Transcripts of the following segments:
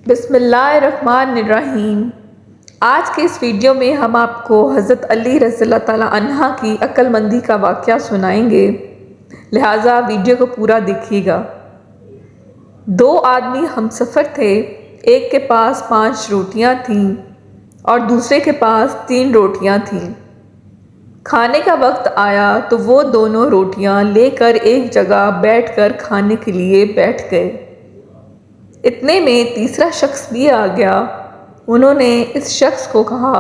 بسم اللہ الرحمن الرحیم۔ آج کے اس ویڈیو میں ہم آپ کو حضرت علی رضی اللہ تعالیٰ عنہ کی عقل مندی کا واقعہ سنائیں گے، لہٰذا ویڈیو کو پورا دیکھیے گا۔ دو آدمی ہم سفر تھے، ایک کے پاس 5 روٹیاں تھیں اور دوسرے کے پاس 3 روٹیاں تھیں۔ کھانے کا وقت آیا تو وہ دونوں روٹیاں لے کر ایک جگہ بیٹھ کر کھانے کے لیے بیٹھ گئے۔ اتنے میں تیسرا شخص بھی آ گیا۔ انہوں نے اس شخص کو کہا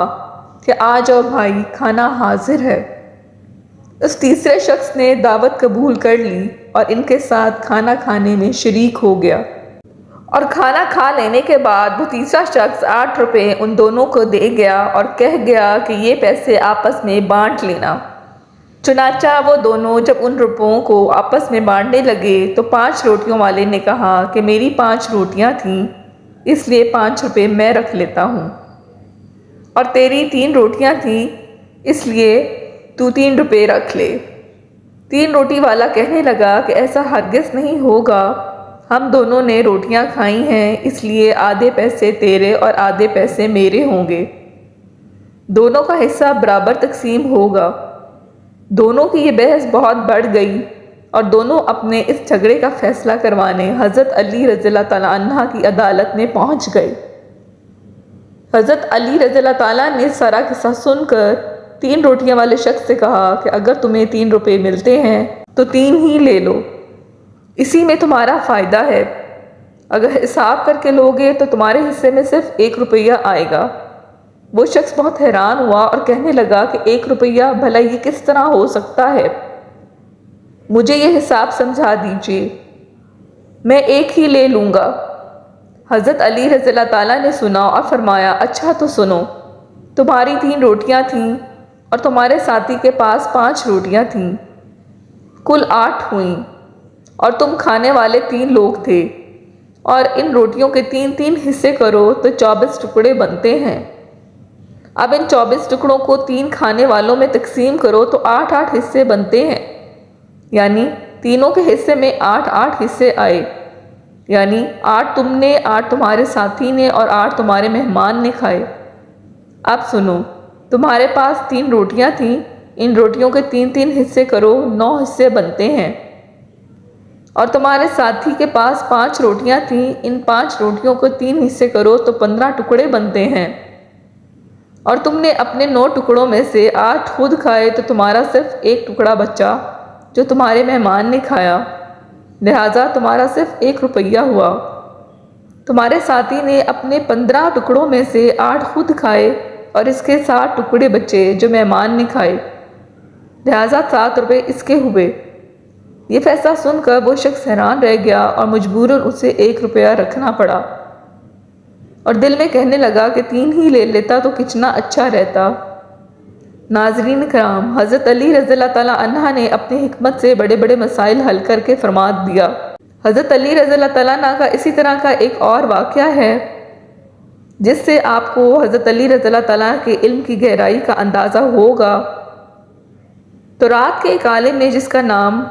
کہ آ جاؤ بھائی، کھانا حاضر ہے۔ اس تیسرے شخص نے دعوت قبول کر لی اور ان کے ساتھ کھانا کھانے میں شریک ہو گیا، اور کھانا کھا لینے کے بعد وہ تیسرا شخص 8 روپے ان دونوں کو دے گیا اور کہہ گیا کہ یہ پیسے آپس میں بانٹ لینا۔ چنانچہ وہ دونوں جب ان روپوں کو آپس میں بانٹنے لگے تو 5 روٹیوں والے نے کہا کہ میری 5 روٹیاں تھیں، اس لیے 5 روپے میں رکھ لیتا ہوں، اور تیری 3 روٹیاں تھیں، اس لیے تو 3 روپے رکھ لے۔ 3 روٹی والا کہنے لگا کہ ایسا ہرگز نہیں ہوگا، ہم دونوں نے روٹیاں کھائی ہیں، اس لیے آدھے پیسے تیرے اور آدھے پیسے میرے ہوں گے، دونوں کا حصہ برابر تقسیم ہوگا۔ دونوں کی یہ بحث بہت بڑھ گئی اور دونوں اپنے اس جھگڑے کا فیصلہ کروانے حضرت علی رضی اللہ تعالیٰ عنہ کی عدالت میں پہنچ گئے۔ حضرت علی رضی اللہ تعالیٰ نے سارا قصہ سن کر 3 روٹیاں والے شخص سے کہا کہ اگر تمہیں 3 روپے ملتے ہیں تو 3 ہی لے لو، اسی میں تمہارا فائدہ ہے۔ اگر حساب کر کے لوگے تو تمہارے حصے میں صرف 1 روپیہ آئے گا۔ وہ شخص بہت حیران ہوا اور کہنے لگا کہ 1 روپیہ، بھلا یہ کس طرح ہو سکتا ہے؟ مجھے یہ حساب سمجھا دیجیے، میں 1 ہی لے لوں گا۔ حضرت علی رضی اللہ تعالیٰ نے سنا اور فرمایا، اچھا تو سنو، تمہاری 3 روٹیاں تھیں اور تمہارے ساتھی کے پاس 5 روٹیاں تھیں، کل 8 ہوئیں، اور تم کھانے والے 3 لوگ تھے، اور ان روٹیوں کے 3 حصے کرو تو 24 ٹکڑے بنتے ہیں۔ اب ان 24 ٹکڑوں کو 3 کھانے والوں میں تقسیم کرو تو 8 حصے بنتے ہیں، یعنی تینوں کے حصے میں 8 حصے آئے، یعنی 8 تم نے، 8 تمہارے ساتھی نے اور 8 تمہارے مہمان نے کھائے۔ اب سنو، تمہارے پاس 3 روٹیاں تھیں، ان روٹیوں کے 3 حصے کرو، 9 حصے بنتے ہیں، اور تمہارے ساتھی کے پاس 5 روٹیاں تھیں، ان 5 روٹیوں کو 3 حصے کرو تو 15 ٹکڑے بنتے ہیں، اور تم نے اپنے 9 ٹکڑوں میں سے 8 خود کھائے تو تمہارا صرف 1 ٹکڑا بچا جو تمہارے مہمان نے کھایا، لہٰذا تمہارا صرف 1 روپیہ ہوا۔ تمہارے ساتھی نے اپنے 15 ٹکڑوں میں سے 8 خود کھائے اور اس کے 7 ٹکڑے بچے جو مہمان نے کھائے، لہٰذا 7 روپے اس کے ہوئے۔ یہ فیصلہ سن کر وہ شخص حیران رہ گیا اور مجبوراً اسے 1 روپیہ رکھنا پڑا، اور دل میں کہنے لگا کہ 3 ہی لے لیتا تو کتنا اچھا رہتا۔ ناظرین کرام، حضرت علی رضی اللہ تعالیٰ عنہ نے اپنی حکمت سے بڑے بڑے مسائل حل کر کے فرما دیا۔ حضرت علی رضی اللہ تعالیٰ عنہ کا اسی طرح کا ایک اور واقعہ ہے جس سے آپ کو حضرت علی رضی اللہ تعالیٰ کے علم کی گہرائی کا اندازہ ہوگا۔ تو رات کے ایک عالم نے جس کا نام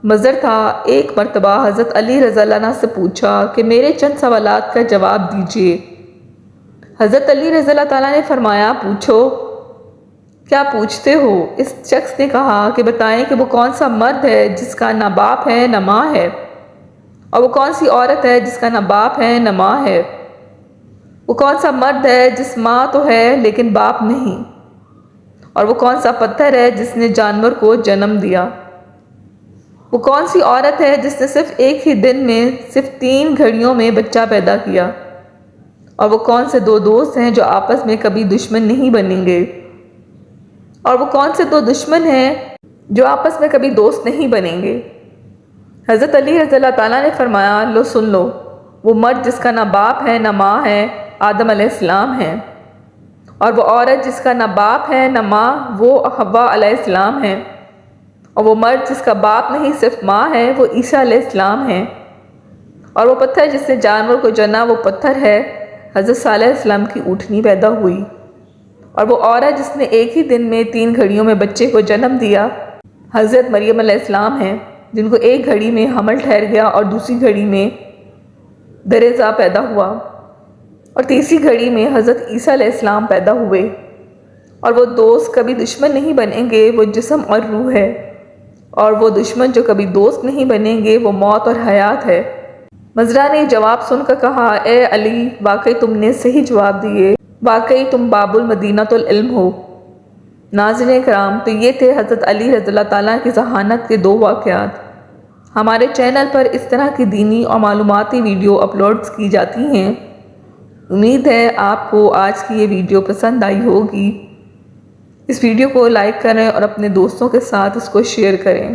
مضر تھا، ایک مرتبہ حضرت علی رضی اللہ عنہ سے پوچھا کہ میرے چند سوالات کا جواب دیجیے۔ حضرت علی رضی اللہ تعالیٰ نے فرمایا، پوچھو، کیا پوچھتے ہو؟ اس شخص نے کہا کہ بتائیں کہ وہ کون سا مرد ہے جس کا نہ باپ ہے نہ ماں ہے، اور وہ کون سی عورت ہے جس کا نہ باپ ہے نہ ماں ہے، وہ کون سا مرد ہے جس ماں تو ہے لیکن باپ نہیں، اور وہ کون سا پتھر ہے جس نے جانور کو جنم دیا، وہ کون سی عورت ہے جس نے صرف ایک ہی دن میں صرف 3 گھڑیوں میں بچہ پیدا کیا، اور وہ کون سے 2 دوست ہیں جو آپس میں کبھی دشمن نہیں بنیں گے، اور وہ کون سے 2 دشمن ہیں جو آپس میں کبھی دوست نہیں بنیں گے۔ حضرت علی رضی اللہ تعالیٰ نے فرمایا، لو سن لو، وہ مرد جس کا نہ باپ ہے نہ ماں ہے، آدم علیہ السلام ہے، اور وہ عورت جس کا نہ باپ ہے نہ ماں، وہ حوا علیہ السلام ہے، اور وہ مرد جس کا باپ نہیں صرف ماں ہے، وہ عیسیٰ علیہ السلام ہے، اور وہ پتھر جس نے جانور کو جنا، وہ پتھر ہے، حضرت صالح علیہ السلام کی اونٹنی پیدا ہوئی، اور وہ عورت جس نے ایک ہی دن میں 3 گھڑیوں میں بچے کو جنم دیا، حضرت مریم علیہ السلام ہیں، جن کو ایک گھڑی میں حمل ٹھہر گیا اور دوسری گھڑی میں درزا پیدا ہوا۔ اور تیسری گھڑی میں حضرت عیسیٰ علیہ السلام پیدا ہوئے، اور وہ دوست کبھی دشمن نہیں بنیں گے، وہ جسم اور روح ہے، اور وہ دشمن جو کبھی دوست نہیں بنیں گے وہ موت اور حیات ہے۔ مزرعہ نے جواب سن کر کہا، اے علی، واقعی تم نے صحیح جواب دیے، واقعی تم باب المدینۃ العلم ہو۔ ناظرین کرام، تو یہ تھے حضرت علی رضی اللہ تعالیٰ کی ذہانت کے 2 واقعات۔ ہمارے چینل پر اس طرح کی دینی اور معلوماتی ویڈیو اپلوڈز کی جاتی ہیں۔ امید ہے آپ کو آج کی یہ ویڈیو پسند آئی ہوگی۔ اس ویڈیو کو لائک کریں اور اپنے دوستوں کے ساتھ اس کو شیئر کریں۔